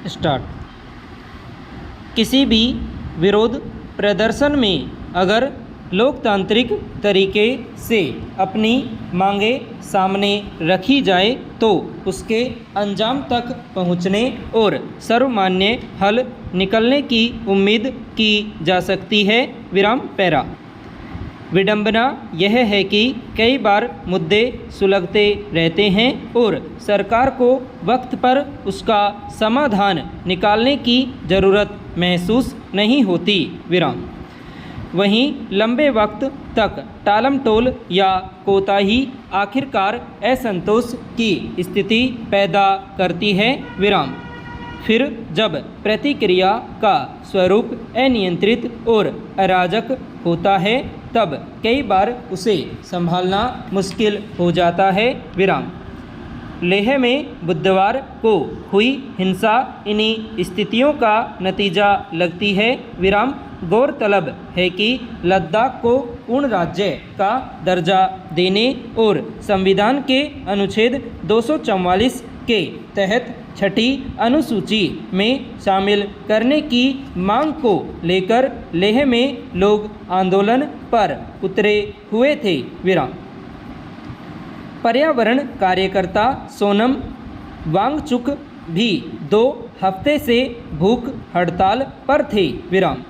Start. किसी भी विरोध प्रदर्शन में अगर लोकतांत्रिक तरीके से अपनी मांगें सामने रखी जाए तो उसके अंजाम तक पहुंचने और सर्वमान्य हल निकलने की उम्मीद की जा सकती है। विराम पैरा। विडंबना यह है कि कई बार मुद्दे सुलगते रहते हैं और सरकार को वक्त पर उसका समाधान निकालने की ज़रूरत महसूस नहीं होती। विराम। वहीं लंबे वक्त तक टालमटोल या कोताही आखिरकार असंतोष की स्थिति पैदा करती है। विराम। फिर जब प्रतिक्रिया का स्वरूप अनियंत्रित और अराजक होता है तब कई बार उसे संभालना मुश्किल हो जाता है। विराम। लेह में बुधवार को हुई हिंसा इन्हीं स्थितियों का नतीजा लगती है। विराम। गौरतलब है कि लद्दाख को पूर्ण राज्य का दर्जा देने और संविधान के अनुच्छेद 244 के तहत छठी अनुसूची में शामिल करने की मांग को लेकर लेह में लोग आंदोलन पर उतरे हुए थे। विराम। पर्यावरण कार्यकर्ता सोनम वांगचुक भी 2 हफ्ते से भूख हड़ताल पर थे। विराम।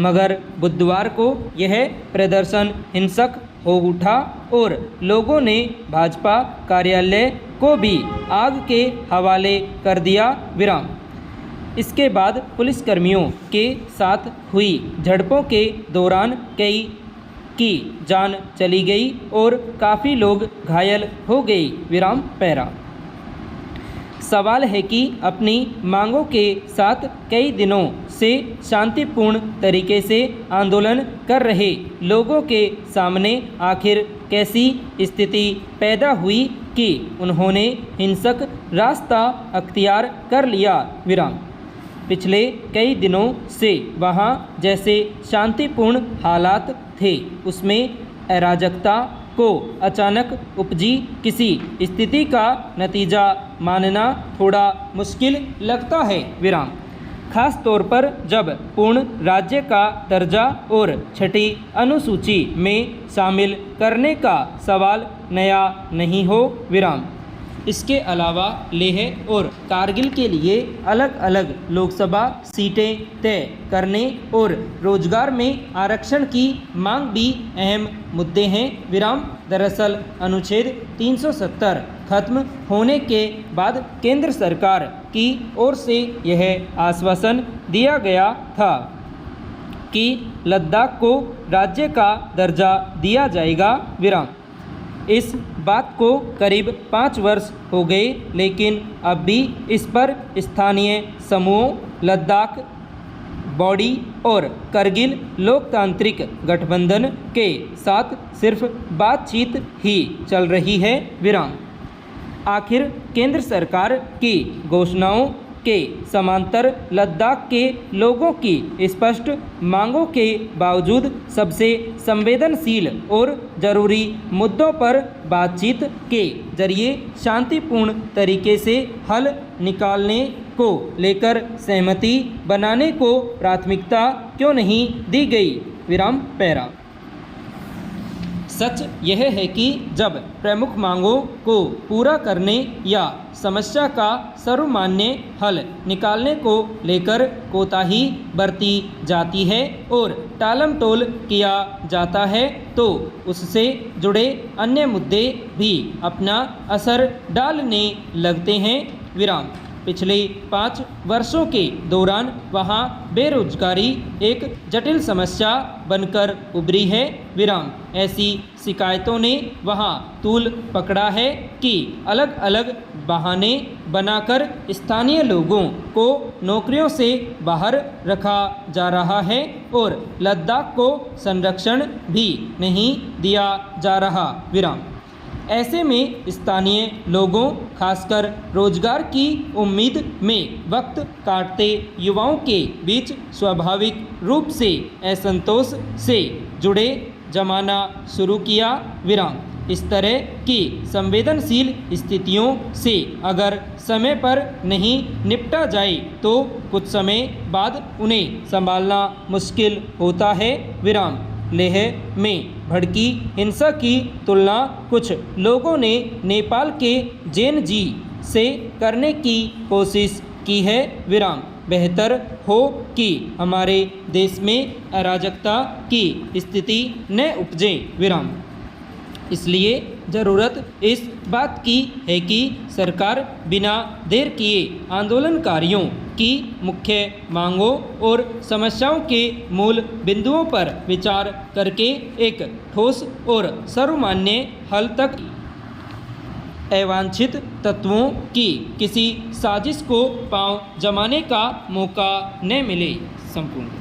मगर बुधवार को यह प्रदर्शन हिंसक हो उठा और लोगों ने भाजपा कार्यालय को भी आग के हवाले कर दिया। विराम। इसके बाद पुलिसकर्मियों के साथ हुई झड़पों के दौरान कई की जान चली गई और काफ़ी लोग घायल हो गए। विराम पैरा। सवाल है कि अपनी मांगों के साथ कई दिनों से शांतिपूर्ण तरीके से आंदोलन कर रहे लोगों के सामने आखिर कैसी स्थिति पैदा हुई कि उन्होंने हिंसक रास्ता अख्तियार कर लिया। विराम। पिछले कई दिनों से वहाँ जैसे शांतिपूर्ण हालात थे उसमें अराजकता को अचानक उपजी किसी स्थिति का नतीजा मानना थोड़ा मुश्किल लगता है। विराम। खास तौर पर जब पूर्ण राज्य का दर्जा और छठी अनुसूची में शामिल करने का सवाल नया नहीं हो। विराम। इसके अलावा लेह और कारगिल के लिए अलग अलग लोकसभा सीटें तय करने और रोजगार में आरक्षण की मांग भी अहम मुद्दे हैं। विराम। दरअसल अनुच्छेद 370 खत्म होने के बाद केंद्र सरकार की ओर से यह आश्वासन दिया गया था कि लद्दाख को राज्य का दर्जा दिया जाएगा। विराम। इस बात को करीब 5 वर्ष हो गए लेकिन अब भी इस पर स्थानीय समूहों लद्दाख बॉडी और करगिल लोकतांत्रिक गठबंधन के साथ सिर्फ बातचीत ही चल रही है। विराम। आखिर केंद्र सरकार की घोषणाओं के समांतर लद्दाख के लोगों की स्पष्ट मांगों के बावजूद सबसे संवेदनशील और ज़रूरी मुद्दों पर बातचीत के जरिए शांतिपूर्ण तरीके से हल निकालने को लेकर सहमति बनाने को प्राथमिकता क्यों नहीं दी गई। विराम पैरा। सच यह है कि जब प्रमुख मांगों को पूरा करने या समस्या का सर्वमान्य हल निकालने को लेकर कोताही बरती जाती है और टालमटोल किया जाता है तो उससे जुड़े अन्य मुद्दे भी अपना असर डालने लगते हैं। विराम। पिछले 5 वर्षों के दौरान वहाँ बेरोजगारी एक जटिल समस्या बनकर उभरी है। विराम। ऐसी शिकायतों ने वहाँ तूल पकड़ा है कि अलग अलग बहाने बनाकर स्थानीय लोगों को नौकरियों से बाहर रखा जा रहा है और लद्दाख को संरक्षण भी नहीं दिया जा रहा। विराम। ऐसे में स्थानीय लोगों खासकर रोजगार की उम्मीद में वक्त काटते युवाओं के बीच स्वाभाविक रूप से असंतोष से जुड़े जमाना शुरू किया। विराम। इस तरह की संवेदनशील स्थितियों से अगर समय पर नहीं निपटा जाए तो कुछ समय बाद उन्हें संभालना मुश्किल होता है। विराम। लेह में भड़की हिंसा की तुलना कुछ लोगों ने नेपाल के जैन जी से करने की कोशिश की है। विराम। बेहतर हो कि हमारे देश में अराजकता की स्थिति न उपजे। विराम। इसलिए ज़रूरत इस बात की है कि सरकार बिना देर किए आंदोलनकारियों की मुख्य मांगों और समस्याओं के मूल बिंदुओं पर विचार करके एक ठोस और सर्वमान्य हल तक अवांछित तत्वों की किसी साजिश को पांव जमाने का मौका न मिले। संपूर्ण।